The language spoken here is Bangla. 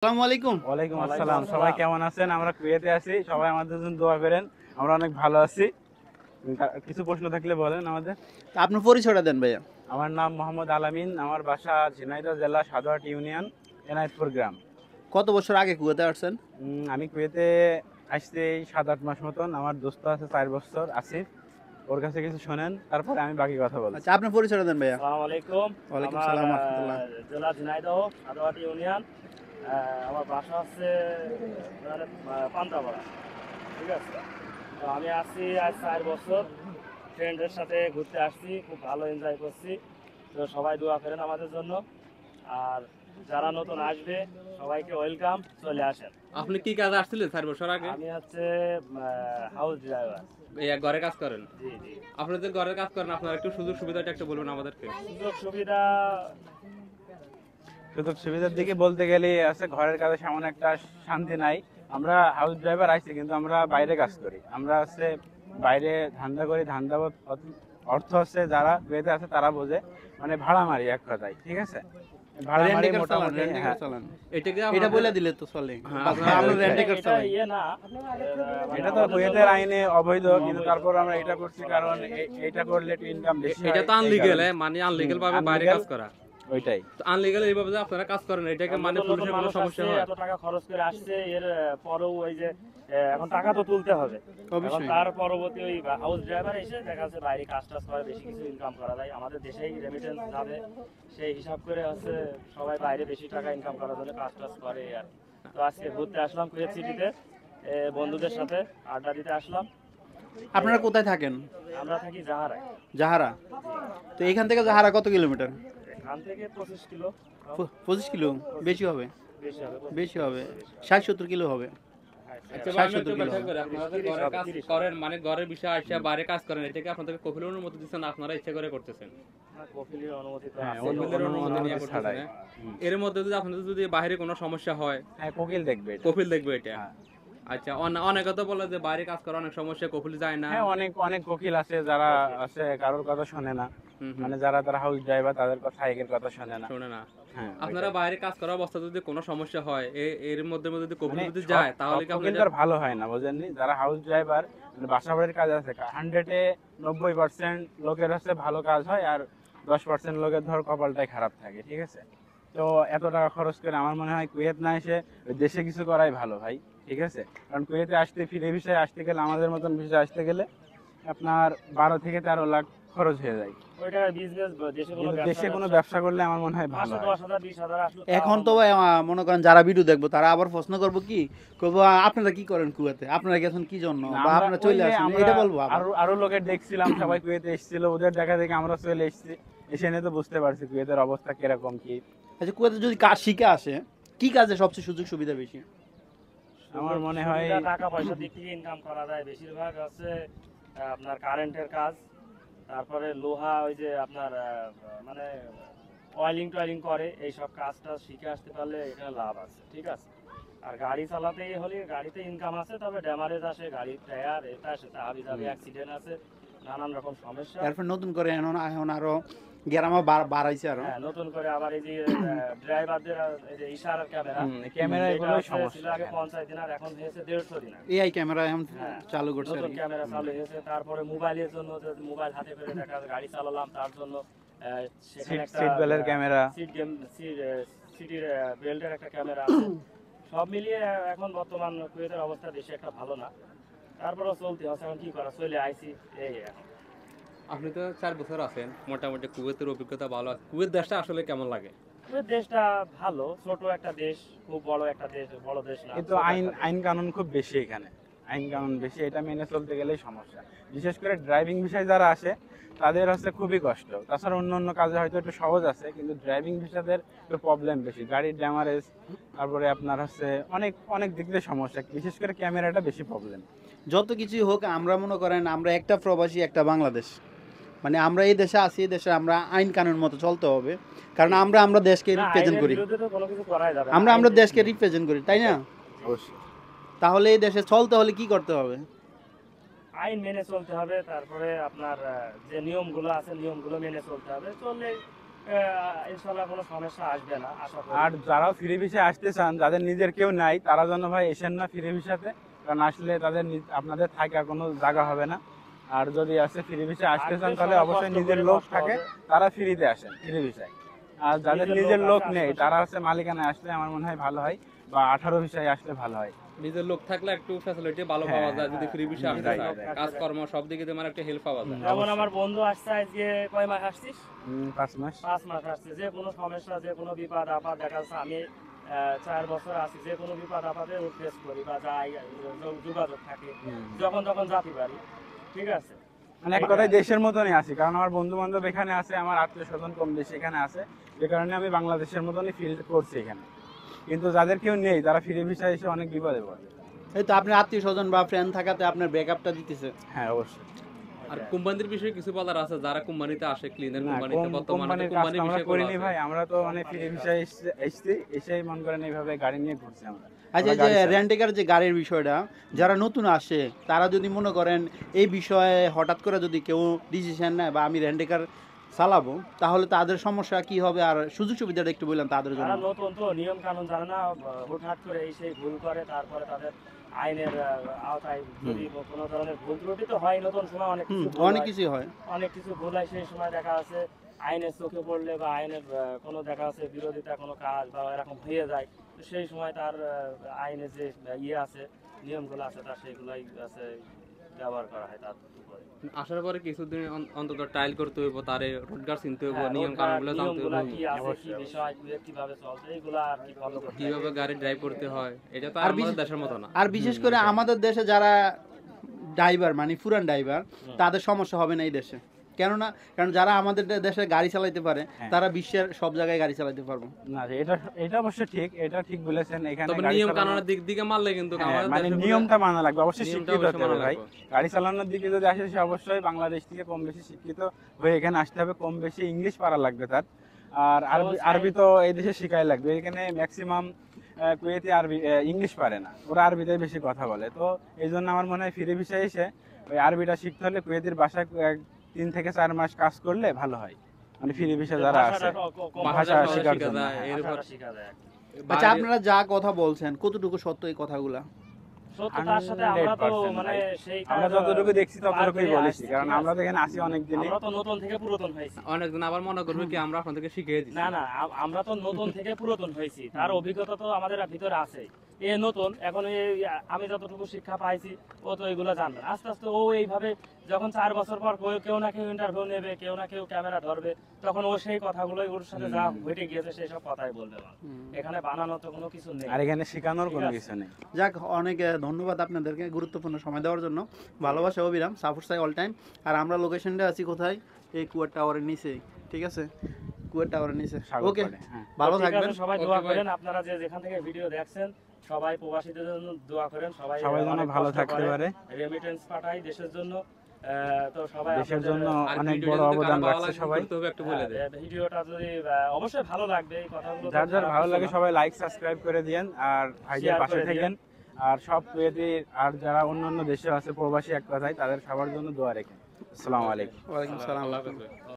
আসসালামু আলাইকুম। ওয়ালাইকুম আসসালাম। সবাই কেমন আছেন? আমরা কুয়েতে আছি, সবাই আমাদের জন্য দোয়া করেন। আমরা অনেক ভালো আছি। কিছু প্রশ্ন থাকলে বলেন আমাদের। আপনার পরিচয়টা দেন ভাইয়া। আমার নাম মোহাম্মদ আলামিন, আমার বাসা ঝিনাইদহ জেলা সাদুয়াট ইউনিয়ন, এনায়েতপুর গ্রাম। কত বছর আগে কুয়েতে আসছেন? আমি কুয়েতে আসছি 7-8 মাস মতন। আমার দোস্ত আছে 4 বছর, আসিফ। ওর কাছে কিছু শোনেন, তারপরে আমি বাকি কথা বলছি। আচ্ছা, আপনার পরিচয়টা দেন ভাইয়া। আসসালামু আলাইকুম। ওয়ালাইকুম আমার সালাম রাহমাতুল্লাহ। জেলা ঝিনাইদহ সাদুয়াট ইউনিয়ন। আমার বাসা হচ্ছে পান্তাপাড়া। ঠিক আছে, তো আমি আসছি আজ 4 বছর। ফ্রেন্ডের সাথে ঘুরতে আসছি, খুব ভালো এনজয় করছি। তো সবাই দোয়া করেন আমাদের জন্য। আর যারা নতুন আসবে সবাইকে ওয়েলকাম, চলে আসেন। আপনি কি কাজে আসছিলেন 4 বছর আগে? আমি হচ্ছে হাউস ড্রাইভার। এই ঘরে কাজ করেন? জি জি। আপনাদের ঘরে কাজ করেন, আপনার একটু সুযোগ সুবিধাটা একটু বলবেন আমাদেরকে। সুযোগ সুবিধা সুযোগ সুবিধার দিকে বলতে গেলে আছে, ঘরের কাজে সেমন একটা শান্তি নাই। আমরা হাউস ড্রাইভার আছি, কিন্তু আমরা বাইরে কাজ করি। আমরা হচ্ছে বাইরে ধান্দা করি। ধান্দা অর্থ হচ্ছে যারা কুয়েতে আছে তারা বোঝে, মানে ভাড়া মারি এক কথায়। ঠিক আছে, ভাড়া মারি মোটামুটি। হ্যাঁ, এটা বলে দিলে তো চলে। আমরা রেন্টে এটা ইয়ে না, এটা তো কুয়েতের আইনে অবৈধ, কিন্তু তারপর আমরা এটা করছি কারণ এটা করলে একটু ইনকাম বেশি হয়। এটা তো আনলিগ্যাল, মানে আনলিগ্যাল ভাবে বাইরে কাজ করা। ওইটাই তো আনলিগ্যাল এইভাবে যে আপনারা কাজ করেন, এটাকে মানে পুলিশের কোনো সমস্যা হয়? এত টাকা খরচ করে আসছে, এর পরেও ওই যে এখন টাকা তো তুলতে হবে। এখন তার পরবর্তী ওই হাউস ড্রাইভার এসে দেখা যাচ্ছে বাইরে কাজ টাজ করে বেশি কিছু ইনকাম করা যায়। আমাদের দেশেই রেমিটেন্স যাবে সেই হিসাব করে হচ্ছে সবাই বাইরে বেশি টাকা ইনকাম করার জন্য কাজ টাজ করে। আর তো আজকে ঘুরতে আসলাম কুয়েত সিটিতে, বন্ধুদের সাথে আড্ডা দিতে আসলাম। আপনারা কোথায় থাকেন? আমরা থাকি জাহারায়। জাহারা। তো এখান থেকে জাহারা কত কিলোমিটার? এখান থেকে 25 কিলো। 25 কিলো? বেশি হবে, বেশি হবে, বেশি হবে, 60-70 কিলো হবে। আচ্ছা ভাই, আমি একটু ব্যাখ্যা করি। আপনারা যে ঘরে কাজ করেন, মানে ঘরের বিষয়ে আসে বাইরে কাজ করেন, এটাকে আপনাদের কফিলের অনুমতি দিচ্ছেন, আপনারা ইচ্ছা করে করতেছেন? কফিলের অনুমতি তো হ্যাঁ, আছে। কফিলের অনুমতি নিয়ে করতেছেন, ছাড়াই। হ্যাঁ? এর মধ্যে যদি আপনাদের যদি বাইরে কোনো সমস্যা হয়, হ্যাঁ, কোকিল দেখবে এটা। কফিল দেখবে এটা? হ্যাঁ। আচ্ছা, অনেকে তো বলে যে বাইরে কাজ করা অনেক সমস্যা, কফিল যায় না। হ্যাঁ, অনেক অনেক কোকিল আছে যারা আছে কারোর কথা শোনে না। মানে যারা তারা হাউস ড্রাইভার, তাদের কথা একের কথা শোনে না। শোনে না। হ্যাঁ, আপনারা বাইরে কাজ করার অবস্থা যদি কোনো সমস্যা হয়, এর মধ্যে যদি কফিল মানে যদি যায়, তাহলে কি কোকিল আপনারা তো আর ভালো হয় না, বুঝেননি? যারা হাউস ড্রাইভার, মানে বাসা বাড়ির কাজ আছে, 100-এ 90% লোকের হচ্ছে ভালো কাজ হয়, আর 10% লোকের ধর কপালটাই খারাপ থাকে। ঠিক আছে, তো এত টাকা খরচ করে আমার মনে হয় কুয়েত না এসে ওই দেশে কিছু করাই ভালো ভাই। ঠিক আছে, কারণ কুয়েতে আসতে, ফিরে ভিসায় আসতে গেলে, আমাদের মতন ভিসায় আসতে গেলে আপনার 12 থেকে 13 লাখ খরচ হয়ে যায়। ওইটা বিজনেস, দেশে কোনো কিন্তু দেশে কোনো ব্যবসা করলে আমার মনে হয় ভালো হয়। 10,000 20,000 আসলো। এখন তো ভাই মনে করেন যারা ভিডিও দেখবো তারা আবার প্রশ্ন করবো কি করবো, আপনারা কি করেন কুয়েতে, আপনারা গেছেন কি জন্য, বা আমরা আপনারা চলে ওই যে আসেন, আমরা এটা বলবো আবার। আরো লোকের দেখছিলাম সবাই কুয়েতে এসেছিল, ওদের দেখা দেখে আমরা চলে এসেছি। এসে নিয়ে তো বুঝতে পারছি কুয়েতের অবস্থা কিরকম কি। আচ্ছা, কুয়েতে যদি কাজ শিখে আসে, কি কাজে সবচেয়ে সুযোগ সুবিধা বেশি? আমার মনে হয় সুবিধা টাকা পয়সার দিক থেকে ইনকাম করা যায়। বেশিরভাগ হচ্ছে আপনার কারেন্টের কাজ, তারপরে লোহা, ওই যে আপনার মানে অয়েলিং টয়েলিং করে, এইসব কাজটা শিখে আসতে পারলে এখানে লাভ আছে। ঠিক আছে, আর গাড়ি চালাতেই হলে গাড়িতে ইনকাম আছে, তবে ড্যামারেজ আসে, গাড়ির টায়ার এটা সেটা হাবি জাবি অ্যাক্সিডেন্ট আছে, নানান রকম সমস্যা। এরপর নতুন করে এখন আরো গ্রামে বাড়াইছে আরো। হ্যাঁ, নতুন করে আবার এই যে ড্রাইভারদের এই যে ইশারার ক্যামেরা, ক্যামেরা এগুলো ছিল সমস্যা। আগে 50 দিনার, এখন হয়েছে 150 দিনার। এআই ক্যামেরা এখন হ্যাঁ, চালু করছে আর নতুন কি। ক্যামেরা চালু হয়েছে। তারপরে মোবাইলের জন্য, যে মোবাইল হাতে করে দেখা যায় গাড়ি চালালাম, তার জন্য সেখানে একটা সিট বেলের ক্যামেরা। সিটির বেল্টের একটা ক্যামেরা আছে। সব মিলিয়ে এখন বর্তমান কুয়েতের অবস্থা বেশি একটা ভালো না, তারপরেও চলতে হচ্ছে। এখন কি করা, চলে আইছি এই এখন। আপনি তো 4 বছর আছেন, মোটামুটি কুয়েতের অভিজ্ঞতা ভালো আছে। কুয়েত দেশটা আসলে কেমন লাগে? কুয়েত দেশটা ভালো, ছোট একটা দেশ, খুব বড় একটা দেশ, বড় দেশ না। কিন্তু আইন কানুন খুব বেশি এখানে। আইন কানুন বেশি, এটা মেনে চলতে গেলেই সমস্যা। বিশেষ করে ড্রাইভিং ভিসায় যারা আসে তাদের হচ্ছে খুবই কষ্ট। তাছাড়া অন্য কাজে হয়তো একটু সহজ আছে, কিন্তু ড্রাইভিং ভিসাদের একটু প্রবলেম বেশি। গাড়ির ড্যামারেজ, তারপরে আপনার হচ্ছে অনেক অনেক দিক দিয়ে সমস্যা। বিশেষ করে ক্যামেরাটা বেশি প্রবলেম। যত কিছুই হোক, আমরা মনে করেন আমরা একটা প্রবাসী, একটা বাংলাদেশ, মানে আমরা এই দেশে আছি, এই দেশে আমরা আইন কানুন মতো চলতে হবে, কারণ আমরা দেশকে না, রিপ্রেজেন্ট আইনের করি। বিরুদ্ধে তো কোনো কিছু করাই যাবে না। আমরা দেশকে রিপ্রেজেন্ট করি, তাই না? অবশ্যই। তাহলে এই দেশে চলতে হলে কি করতে হবে? আইন মেনে চলতে হবে, তারপরে আপনার যে নিয়মগুলো আছে নিয়মগুলো মেনে চলতে হবে। চললে ইনশাআল্লাহ কোনো সমস্যা আসবে না আশা করি। আর যারাও ফ্রি ভিসা আসতে চান, যাদের নিজের কেউ নাই, তারা যেন ভাই এসেন না ফ্রি ভিসাতে, কারণ আসলে তাদের আপনাদের থাকার কোনো জায়গা হবে না। আর যদি আসে ফ্রি ভিসা আসতে চান, তাহলে অবশ্যই নিজের লোক থাকে, তারা ফ্রিতে আসেন ফ্রি ভিসায়। আর যাদের নিজের লোক নেই, তারা হচ্ছে মালিকানায় আসলে আমার মনে হয় ভালো হয়, বা 18 ভিসায় আসলে ভালো হয়। নিজের লোক থাকলে একটু ফ্যাসিলিটি ভালো হ্যাঁ, পাওয়া যায় যদি ফ্রি ভিসা হ্যাঁ, আসতে right, চায়, right. কাজকর্ম সব দিকে তোমার একটা হেল্প পাওয়া যায়। যেমন আমার বন্ধু আসছে আজকে কয় মাস আসছিস? 5 মাস। 5 মাস আসছে। যে কোনো সমস্যা, যে কোনো বিপদ আপদ, দেখা যাচ্ছে আমি 4 বছর আছি, যে কোনো বিপদ আপদে ফেস করি বা যাই, যোগাযোগ থাকে, যখন তখন যেতে পারি। ঠিক আছে, মানে এক কথায় দেশের মতনই আছি, কারণ আমার বন্ধু বান্ধব এখানে আছে, আমার আত্মীয় স্বজন কম বেশি এখানে আছে, যে কারণে আমি বাংলাদেশের মতনই ফিল করছি এখানে। কিন্তু যাদের কেউ নেই, তারা ফ্রি ভিসা এসে অনেক বিপদে পড়ে। এই তো আপনার আত্মীয় স্বজন বা ফ্রেন্ড থাকাতে আপনার ব্যাকআপটা দিতেছে। হ্যাঁ, অবশ্যই। আর কোম্পানির বিষয়ে কিছু বলার আছে, যারা কোম্পানিতে আসে, ক্লিনার না, কোম্পানিতে বর্তমানে কোম্পানির কাজ কোম্পানির আমরা বিষয়ে করিনি ভাই, আমরা তো মানে ফ্রি ভিসা এসেছি, এসেই মন করেন এইভাবে গাড়ি নিয়ে ঘুরছি আমরা। আচ্ছা, আমরা যে গাড়ি চালাই। রেন্টেকার যে গাড়ির বিষয়টা, যারা নতুন আসে তারা যদি মনে করেন এই বিষয়ে হঠাৎ করে যদি কেউ ডিসিশন নেয় বা আমি রেন্টেকার চালাবো, তাহলে তাদের সমস্যা কি হবে আর সুযোগ সুবিধাটা একটু বললাম তাদের জন্য। তারা নতুন তো নিয়ম কানুন জানে না, হুটহাট করে এই সেই ভুল করে, তারপরে তাদের আইনের আওতায় যদি কোনো ধরনের ভুল ত্রুটি তো হয়, নতুন সময় অনেক কিছু ভুল অনেক হয়। কিছুই হয়। অনেক কিছু ভুল হয়, সেই সময় দেখা যাচ্ছে আইনের চোখে পড়লে বা আইনের কোনো দেখা যাচ্ছে বিরোধিতা কোনো কাজ বা এরকম হয়ে যায়, তো সেই সময় তার আইনের যে ইয়ে আছে, নিয়মগুলো আছে, তার সেইগুলোই আছে ব্যবহার করা হয় তার উপরে। আসার পরে কিছুদিন অন্তত ট্রায়াল করতে হইব, তারে রোডগার চিনতে হইব, হ্যাঁ, নিয়ম ওটার কানুনগুলো জানতে নিয়মগুলা হইব, কি আছে, কি বিষয়, কিভাবে চলছে, এইগুলা আর কি ফলো করতে কিভাবে গাড়ি ড্রাইভ করতে হয়। এটা তো আর আমাদের দেশের মতো না। আর বিশেষ করে আমাদের দেশে যারা ড্রাইভার মানে পুরান ড্রাইভার, তাদের সমস্যা হবে না এই দেশে। কেননা কারণ যারা আমাদের দেশে গাড়ি চালাতে পারে, তারা বিশ্বের সব জায়গায় গাড়ি চালাতে পারবে। না, এটা অবশ্যই ঠিক, এটা ঠিক বলেছেন। এখানে তবে গাড়ি নিয়ম চালানো- কানুনের দিক দিকে মানলে কিন্তু হ্যাঁ, আমাদের মানে দেশের মধ্যে নিয়মটা মানা লাগবে, অবশ্যই নিয়মটা শিক্ষিত অবশ্যই হতে হবে মানা ভাই। লাগবে। গাড়ি চালানোর দিকে যদি আসে, সে অবশ্যই বাংলাদেশ থেকে কম বেশি শিক্ষিত হয়ে এখানে আসতে হবে, কম বেশি ইংলিশ পারা লাগবে তার। আর আরবি তো এই দেশে শিখাই লাগবে। এখানে ম্যাক্সিমাম কুয়েতি আরবি ইংলিশ পারে না, ওরা আরবিতে বেশি কথা বলে। তো এই জন্য আমার মনে হয় ফ্রি ভিসায় এসে ওই আরবিটা শিখতে হলে কুয়েতির বাসায় 3 থেকে 4 মাস কাজ করলে ভালো হয়, মানে ফ্রি ভিসা যারা আছে ভাষা শেখার জন্য। ভাষাটা শেখা যায় আর কি। আচ্ছা, আপনারা যা কথা বলছেন কতটুকু সত্য এই কথাগুলা? সত্যতার সাথে আমরা তো 100% মানে ভাই। সেই আমরা যতটুকু দেখছি ততটুকুই পার করে বলেছি, আসছি, কারণ ঠিক আমরা তো আছে? এখানে আসি অনেক দিনই। আমরা তো নতুন থেকে পুরাতন হয়েছি। অনেকজন আবার মনে করবে কি আমরা আপনাদেরকে শিখিয়ে দিচ্ছি। না না, আমরা তো নতুন থেকে পুরাতন হয়েছি, তার অভিজ্ঞতা তো আমাদের ভিতরে আছে। এ নতুন, এখন আমি যতটুকু শিক্ষা পাইছি, ও তো এগুলো জানবে না। আস্তে আস্তে ও এইভাবে যখন 4 বছর পর কেউ না কেউ ইন্টারভিউ নেবে, কেউ না কেউ ক্যামেরা ধরবে, তখন ও সেই কথাগুলোই ওর সাথে যা ঘটে গিয়েছে সেই সব কথাই বলবে। এখানে বানানো তো কোনো কিছু নেই। আর এখানে শেখানোর কোনো ঠিক আছে। কিছু নেই। যাক, অনেক ধন্যবাদ আপনাদেরকে গুরুত্বপূর্ণ সময় দেওয়ার জন্য। ভালোবাসা অবিরাম, সাপোর্ট চাই অল টাইম। আর আমরা লোকেশনটা আছি কোথায়? এই কুয়ার টাওয়ারের নিচে, ঠিক আছে? কুয়ার টাওয়ারের নিচে। সাগর ওকে, পাড়ে, হ্যাঁ। ভালো ঠিক আছে, থাকবেন। সবাই Okay, দোয়া bye. করেন। আপনারা যে যেখান থেকে ভিডিও দেখছেন, সবাই প্রবাসীদের জন্য দোয়া করেন। সবাই যেন অনেক ভালো কষ্ট থাকতে করে পারে। রেমিটেন্স পাঠাই দেশের জন্য। তো সবাই দেশের আপনাদের, জন্য আর অনেক ভিডিওটা বড় যদি অবদান কারো ভালো রাখছে লাগে, সবাই। করতে হবে একটু বলে দেয়। ভিডিওটা যদি অবশ্যই ভালো লাগবে, এই কথাগুলো তো যার যার খারাপ ভালো কিছু লাগে না। সবাই লাইক সাবস্ক্রাইব করে দিয়েন, আর ভাইদের Share পাশে করে দিয়েন। থাকেন। আর সব কুয়েতির আর যারা অন্যান্য দেশে আছে প্রবাসী, এক কথায় তাদের সবার জন্য দোয়া রেখেন। আসসালামু আলাইকুম। ওয়ালাইকুম সালাম। আল্লাহ হাফেজ ভাই।